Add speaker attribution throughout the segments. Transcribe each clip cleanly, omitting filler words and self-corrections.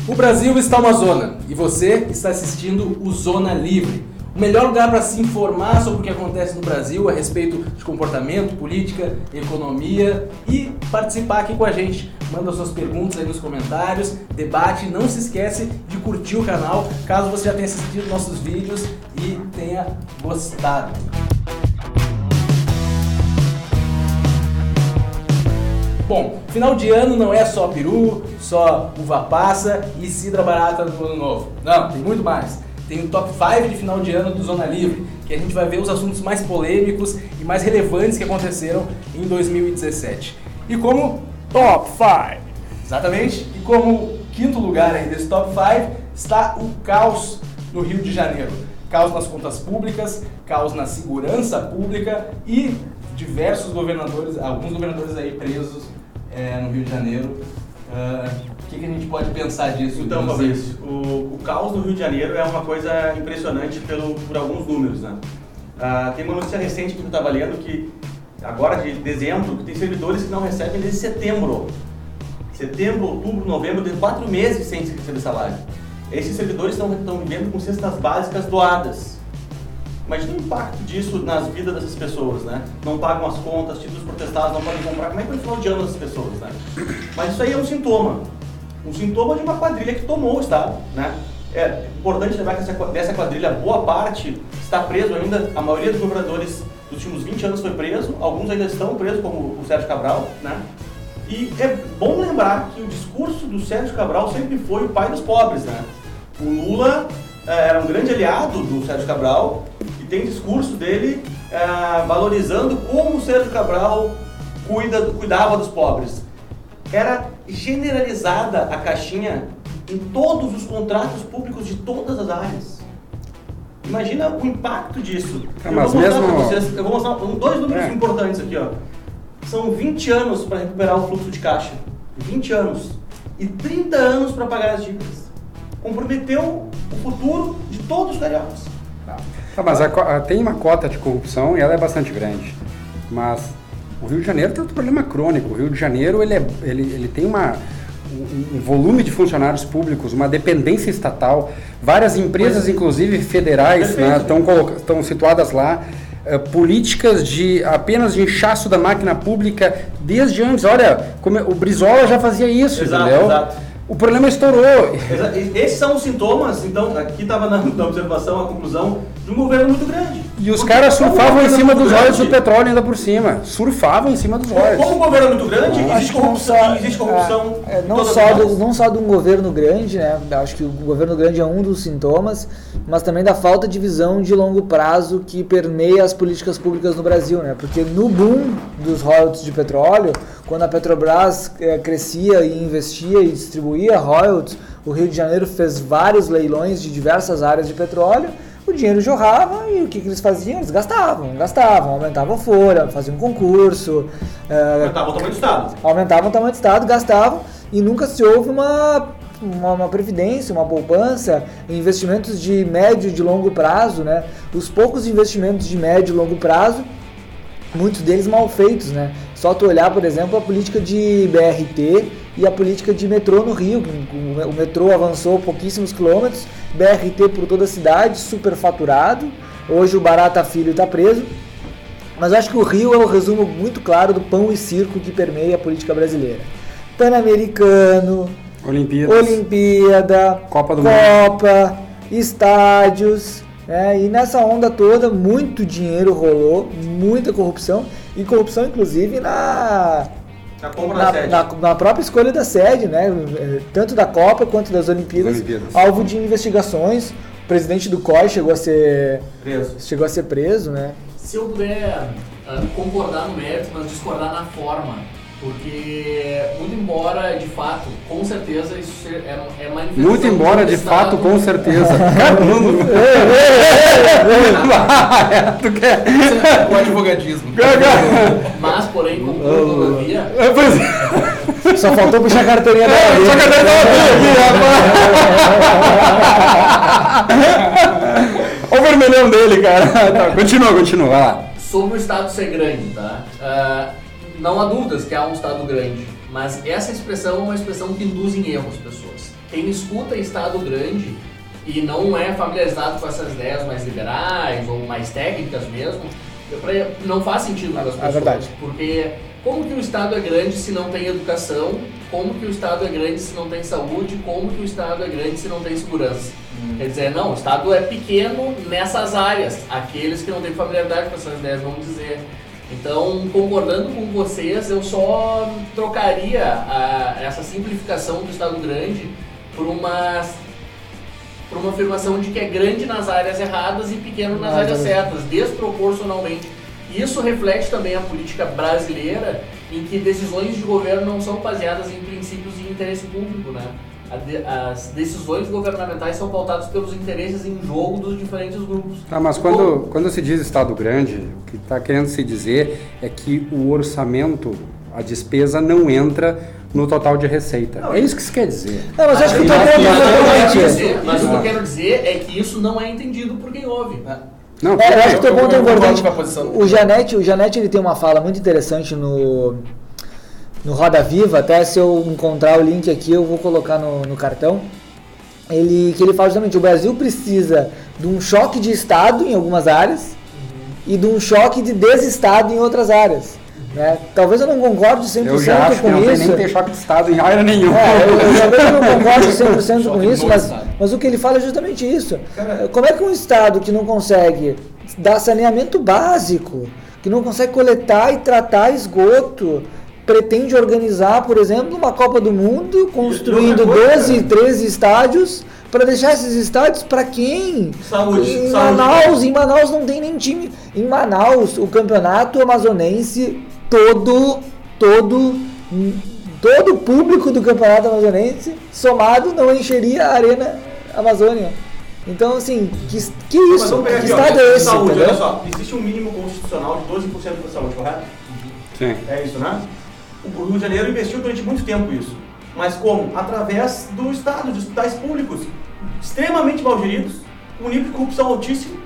Speaker 1: O Brasil está uma zona e você está assistindo o Zona Livre. O melhor lugar para se informar sobre o que acontece no Brasil a respeito de comportamento, política, economia e participar aqui com a gente. Manda suas perguntas aí nos comentários, debate, não se esquece de curtir o canal caso você já tenha assistido nossos vídeos e tenha gostado. Bom, final de ano não é só peru, só uva passa e cidra barata no ano novo. Não, tem muito mais. Tem o Top 5 de final de ano do Zona Livre, que a gente vai ver os assuntos mais polêmicos e mais relevantes que aconteceram em 2017. E como Top 5, exatamente, e como quinto lugar aí desse Top 5 está o caos no Rio de Janeiro. Caos nas contas públicas, caos na segurança pública e diversos governadores, alguns governadores aí presos no Rio de Janeiro. O que a gente pode pensar disso?
Speaker 2: Então, Fabrício, o caos no Rio de Janeiro é uma coisa impressionante por alguns números, né? Tem uma notícia recente que eu estava lendo que, agora de dezembro, que tem servidores que não recebem desde setembro. Setembro, outubro, novembro, de 4 meses sem receber salário. Esses servidores estão vivendo com cestas básicas doadas. Imagina o impacto disso nas vidas dessas pessoas, né? Não pagam as contas, títulos protestados, não podem comprar. Como é que vai final de ano dessas pessoas, né? Mas isso aí é um sintoma de uma quadrilha que tomou o Estado, né? É importante lembrar que dessa quadrilha, boa parte está preso ainda. A maioria dos governadores dos últimos 20 anos foi preso, alguns ainda estão presos, como o Sérgio Cabral, né? E é bom lembrar que o discurso do Sérgio Cabral sempre foi o pai dos pobres, né? O Lula era um grande aliado do Sérgio Cabral e tem discurso dele valorizando como o Sérgio Cabral cuidava dos pobres. Era generalizada a caixinha em todos os contratos públicos de todas as áreas. Imagina o impacto disso. Eu vou mostrar dois números importantes aqui, ó. São 20 anos para recuperar o fluxo de caixa. 20 anos. E 30 anos para pagar as dívidas. Comprometeu o futuro de todos os cariocas.
Speaker 3: Mas tem uma cota de corrupção e ela é bastante grande. Mas o Rio de Janeiro tem outro problema crônico. O Rio de Janeiro ele tem um volume de funcionários públicos, uma dependência estatal. Várias empresas, inclusive federais, né, estão situadas lá. Políticas apenas de inchaço da máquina pública desde antes. Olha, o Brizola já fazia isso, entendeu? Exato. O problema estourou.
Speaker 2: Esses são os sintomas, então, aqui estava na observação, a conclusão de um governo muito grande.
Speaker 3: E os caras surfavam em cima dos olhos do petróleo ainda por cima. Surfavam em cima dos olhos.
Speaker 2: Como um governo muito grande, existe corrupção.
Speaker 4: Não só de um governo grande, né? Acho que o governo grande é um dos sintomas, mas também da falta de visão de longo prazo que permeia as políticas públicas no Brasil, né? Porque no boom dos royalties de petróleo, quando a Petrobras crescia e investia e distribuía royalties, o Rio de Janeiro fez vários leilões de diversas áreas de petróleo, o dinheiro jorrava e o que eles faziam? Eles gastavam, aumentavam a folha, faziam um concurso.
Speaker 2: Aumentavam o tamanho do Estado.
Speaker 4: Aumentavam o tamanho do Estado, gastavam e nunca se houve uma previdência, uma poupança, investimentos de médio e de longo prazo, né? Os poucos investimentos de médio e longo prazo, muitos deles mal feitos, né? Só tu olhar, por exemplo, a política de BRT e a política de metrô no Rio. O metrô avançou pouquíssimos quilômetros, BRT por toda a cidade, superfaturado. Hoje o Barata Filho está preso. Mas eu acho que o Rio é o resumo muito claro do pão e circo que permeia a política brasileira. Pan-Americano, Olimpíada, Copa, estádios, né? E nessa onda toda muito dinheiro rolou, muita corrupção, e corrupção inclusive na própria escolha da sede, né? Tanto da Copa quanto das Olimpíadas, alvo de investigações. O presidente do COI chegou a ser preso, né?
Speaker 5: Se eu puder concordar no mérito, mas discordar na forma, porque muito embora de fato, com certeza isso é manifestação.
Speaker 3: Muito embora de fato, com certeza.
Speaker 1: Tu quer o advogadismo.
Speaker 5: Mas porém, todavia.
Speaker 4: Só faltou puxar a carteirinha dela.
Speaker 3: Só a carteirinha dela aqui, rapaz. Olha o vermelhão dele, cara. Tá, continua, vai lá.
Speaker 5: Sobre o Estado ser grande, tá? Não há dúvidas que há um Estado grande, mas essa expressão é uma expressão que induz em erro as pessoas. quem escuta Estado grande e não é familiarizado com essas ideias mais liberais ou mais técnicas mesmo, não faz sentido para as pessoas.
Speaker 4: É verdade.
Speaker 5: Porque como que o Estado é grande se não tem educação? Como que o Estado é grande se não tem saúde? Como que o Estado é grande se não tem segurança? Quer dizer, não, o Estado é pequeno nessas áreas. Aqueles que não têm familiaridade com essas ideias vão dizer. Então, concordando com vocês, eu só trocaria essa simplificação do Estado grande por uma afirmação de que é grande nas áreas erradas e pequeno nas áreas certas, desproporcionalmente. Isso reflete também a política brasileira, em que decisões de governo não são baseadas em princípios de interesse público, né? As decisões governamentais são pautadas pelos interesses em jogo dos diferentes grupos.
Speaker 3: Tá, mas quando se diz Estado grande, o que está querendo se dizer é que o orçamento, a despesa não entra no total de receita. É isso que se quer dizer.
Speaker 4: Não, mas acho que
Speaker 5: Mas o que eu quero dizer é que isso não é entendido por quem ouve.
Speaker 3: Não,
Speaker 4: eu acho que o teu ponto é importante.
Speaker 1: posição.
Speaker 4: O Janete ele tem uma fala muito interessante no Roda Viva, até se eu encontrar o link aqui eu vou colocar no cartão. Que ele fala justamente, o Brasil precisa de um choque de Estado em algumas áreas e de um choque de desestado em outras áreas. Né? Talvez eu não concorde 100%
Speaker 3: eu já acho
Speaker 4: com
Speaker 3: que não
Speaker 4: isso.
Speaker 3: tem nem ter choque de Estado em área nenhuma.
Speaker 4: Talvez eu não concorde 100% com isso, mas o que ele fala é justamente isso. Como é que um Estado que não consegue dar saneamento básico, que não consegue coletar e tratar esgoto, pretende organizar, por exemplo, uma Copa do Mundo, construindo 12, 13 estádios, para deixar esses estádios para quem?
Speaker 2: Saúde.
Speaker 4: Em Manaus não tem nem time. Em Manaus, o campeonato amazonense, todo o público do campeonato amazonense somado não encheria a Arena Amazônia. Então, assim, que isso? Que Estado é esse?
Speaker 2: Saúde,
Speaker 4: entendeu?
Speaker 2: olha só, existe um mínimo constitucional de 12% da saúde, correto?
Speaker 3: Sim.
Speaker 2: É isso, né? O Rio de Janeiro investiu durante muito tempo isso. Mas como? Através do Estado, de hospitais públicos, extremamente mal geridos, com nível de corrupção altíssimo.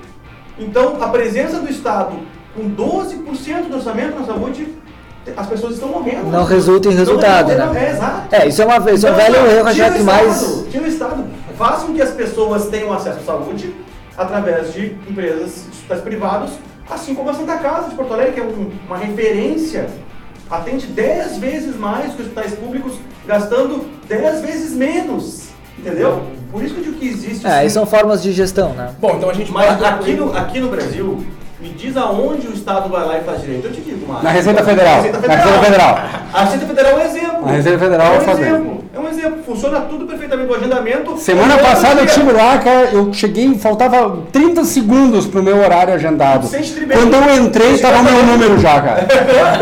Speaker 2: Então, a presença do Estado com 12% do orçamento na saúde, as pessoas estão morrendo.
Speaker 4: Não resulta em resultado, né?
Speaker 2: É, exato.
Speaker 4: Isso é um velho erro, achar que mais...
Speaker 2: Tira o Estado. Façam que as pessoas tenham acesso à saúde através de empresas, hospitais privados, assim como a Santa Casa de Porto Alegre, que é uma referência, atende 10 vezes mais que os hospitais públicos, gastando 10 vezes menos. Entendeu? Por isso que eu digo que existe...
Speaker 4: Aí são formas de gestão, né?
Speaker 1: Bom, então a gente...
Speaker 2: Mas aqui no Brasil, me diz aonde o Estado vai lá e faz direito. Eu te digo, Márcio.
Speaker 3: Na Receita Federal.
Speaker 2: Na Receita Federal. A Receita Federal é um exemplo.
Speaker 3: A Receita Federal
Speaker 2: É um exemplo. Funciona tudo perfeitamente. O agendamento...
Speaker 3: Semana passada eu estive lá, cara, eu cheguei, faltava 30 segundos pro meu horário agendado. Quando eu entrei, tava o meu número já, cara.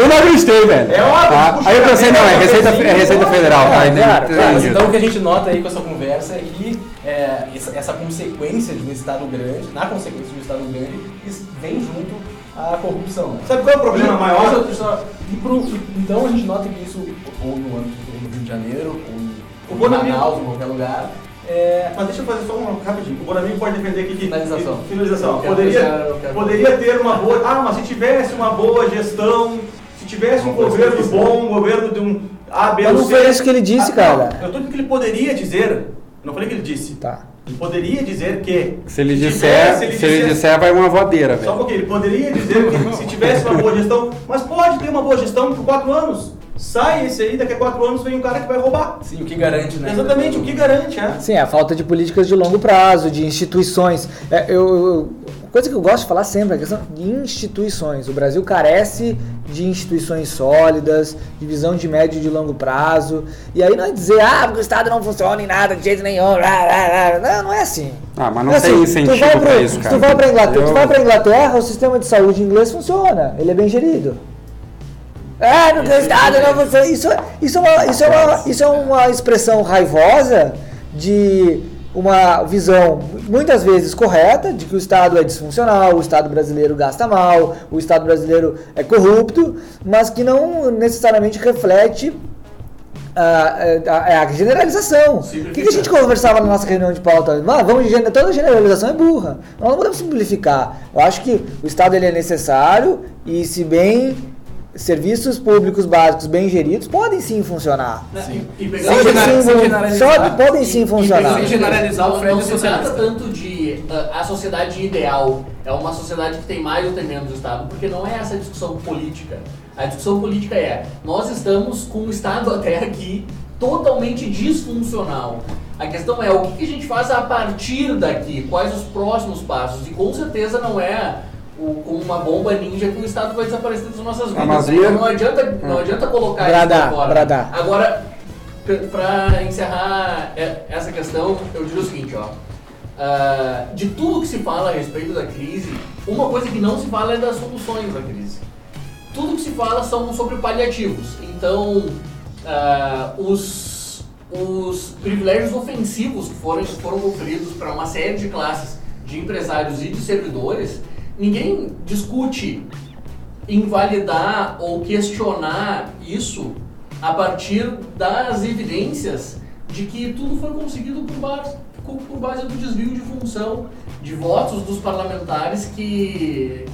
Speaker 3: Eu não acreditei, velho.
Speaker 2: É óbvio.
Speaker 3: Aí eu pensei, não, é Receita Federal.
Speaker 1: Mas então o que a gente nota aí com essa conversa é que essa consequência de um Estado grande, na consequência de um Estado grande, vem junto à corrupção. Né?
Speaker 2: Sabe qual é o problema maior?
Speaker 1: Então a gente nota que isso, ou no âmbito do Rio de Janeiro, ou em Manaus, em qualquer lugar.
Speaker 2: Mas deixa eu fazer só uma rapidinho. O Bonamigo pode defender aqui que...
Speaker 5: Finalização.
Speaker 2: Poderia ter uma boa... mas se tivesse uma boa gestão, se tivesse um governo bom, um governo de um A, B,
Speaker 4: Mas não foi isso que ele disse, cara.
Speaker 2: Eu estou dizendo que ele poderia dizer... Não falei que ele disse.
Speaker 4: Tá.
Speaker 2: Ele poderia dizer que...
Speaker 3: Se ele disser, vai uma voadeira, velho.
Speaker 2: Só um pouquinho. Ele poderia dizer que se tivesse uma boa gestão... Mas pode ter uma boa gestão por 4 anos. Sai esse aí, daqui a 4 anos vem um cara que vai roubar.
Speaker 1: Sim, o que garante, né?
Speaker 2: Exatamente, o que garante,
Speaker 4: Sim, a falta de políticas de longo prazo, de instituições. Coisa que eu gosto de falar sempre, a questão de instituições. O Brasil carece de instituições sólidas, de visão de médio e de longo prazo. E aí não é dizer, porque o Estado não funciona em nada, de jeito nenhum. Não é assim.
Speaker 3: Mas não tem incentivo pra isso, cara.
Speaker 4: Tu vai pra Inglaterra, o sistema de saúde inglês funciona, ele é bem gerido. Não tem Estado, não funciona. Isso é uma expressão raivosa de uma visão muitas vezes correta de que o Estado é disfuncional, o Estado brasileiro gasta mal, o Estado brasileiro é corrupto, mas que não necessariamente reflete a generalização. O que a gente conversava na nossa reunião de pauta? Toda generalização é burra. Nós não podemos simplificar. Eu acho que o Estado ele é necessário e, se bem serviços públicos básicos bem geridos podem sim funcionar.
Speaker 1: Sim.
Speaker 5: E pegando
Speaker 4: Podem sim funcionar.
Speaker 1: Sem generalizar, o Fred
Speaker 5: não
Speaker 1: é
Speaker 5: se trata
Speaker 1: socialista.
Speaker 5: tanto de a sociedade ideal, é uma sociedade que tem mais ou tem menos Estado, porque não é essa a discussão política. A discussão política é, nós estamos com o Estado até aqui totalmente disfuncional. A questão é, o que a gente faz a partir daqui? Quais os próximos passos? E com certeza não é com uma bomba ninja que o Estado vai desaparecer das nossas vidas.
Speaker 3: mas
Speaker 5: Então não adianta colocar isso pra fora.
Speaker 4: Bradar.
Speaker 5: Agora, para encerrar essa questão, eu digo o seguinte, ó. De tudo que se fala a respeito da crise, uma coisa que não se fala é das soluções da crise. Tudo que se fala são sobre paliativos. Então, os privilégios ofensivos que foram conferidos para uma série de classes de empresários e de servidores, ninguém discute invalidar ou questionar isso a partir das evidências de que tudo foi conseguido por base do desvio de função de votos dos parlamentares que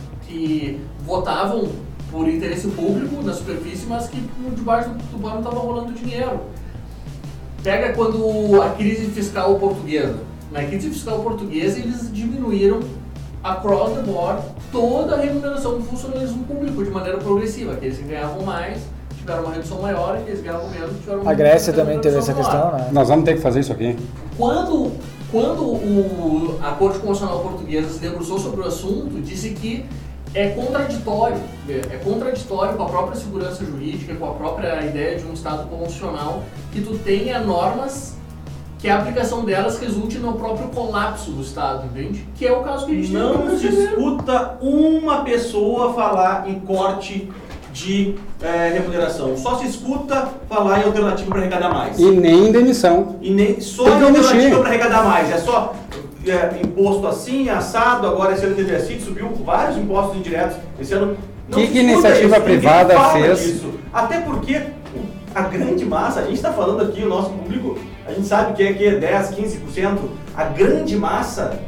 Speaker 5: votavam por interesse público na superfície, mas que por debaixo do pano estava rolando dinheiro. Pega quando a crise fiscal portuguesa. Na crise fiscal portuguesa eles diminuíram across the board toda a remuneração do funcionalismo público de maneira progressiva. Aqueles que ganhavam mais tiveram uma redução maior, aqueles que ganhavam menos tiveram uma
Speaker 4: A Grécia
Speaker 5: redução
Speaker 4: também teve essa
Speaker 5: menor.
Speaker 4: questão, né?
Speaker 3: Nós vamos ter que fazer isso aqui.
Speaker 5: Quando a Corte Constitucional Portuguesa se debruçou sobre o assunto, disse que é contraditório com a própria segurança jurídica, com a própria ideia de um Estado constitucional, que tu tenha normas que a aplicação delas resulte no próprio colapso do Estado, entende? Que é o caso que a gente tem no
Speaker 2: Não
Speaker 5: Brasil.
Speaker 2: se escuta uma pessoa falar em corte de remuneração. Só se escuta falar em alternativa para arrecadar mais.
Speaker 3: E nem demissão.
Speaker 2: E nem só
Speaker 3: Tem
Speaker 2: em
Speaker 3: que
Speaker 2: alternativa
Speaker 3: mexer.
Speaker 2: para arrecadar mais. É só imposto assim, assado, agora esse ano teve assim, subiu vários impostos indiretos. Esse ano não
Speaker 3: Que
Speaker 2: se escuta
Speaker 3: iniciativa
Speaker 2: isso, ninguém
Speaker 3: privada
Speaker 2: fala
Speaker 3: fez?
Speaker 2: disso. Até porque a grande massa, a gente está falando aqui, o nosso público, a gente sabe que é 10, 15%. A grande massa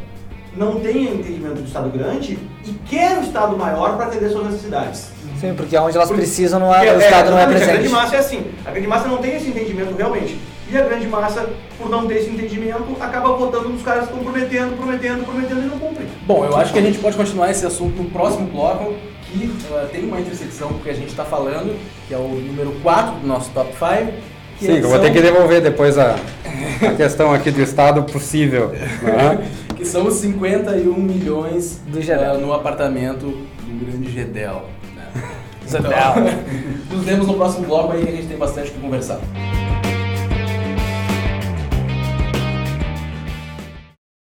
Speaker 2: não tem entendimento do Estado grande e quer um Estado maior para atender suas necessidades.
Speaker 4: Sim, porque onde elas precisam o
Speaker 2: É,
Speaker 4: Estado não é
Speaker 2: exatamente,
Speaker 4: presente.
Speaker 2: A grande massa é assim. A grande massa não tem esse entendimento realmente. E a grande massa, por não ter esse entendimento, acaba votando nos caras que estão prometendo e não cumprem.
Speaker 1: Bom, eu acho que a gente pode continuar esse assunto no próximo bloco, que tem uma intersecção com o que a gente está falando, que é o número 4 do nosso Top 5.
Speaker 3: Sim, eu vou ter que devolver depois a questão aqui do Estado possível. Né?
Speaker 1: Que são os 51 milhões
Speaker 4: Do Gedel.
Speaker 1: no apartamento do grande Gedel. Né?
Speaker 4: Gedel.
Speaker 1: Então, nos vemos no próximo bloco aí que a gente tem bastante o que conversar.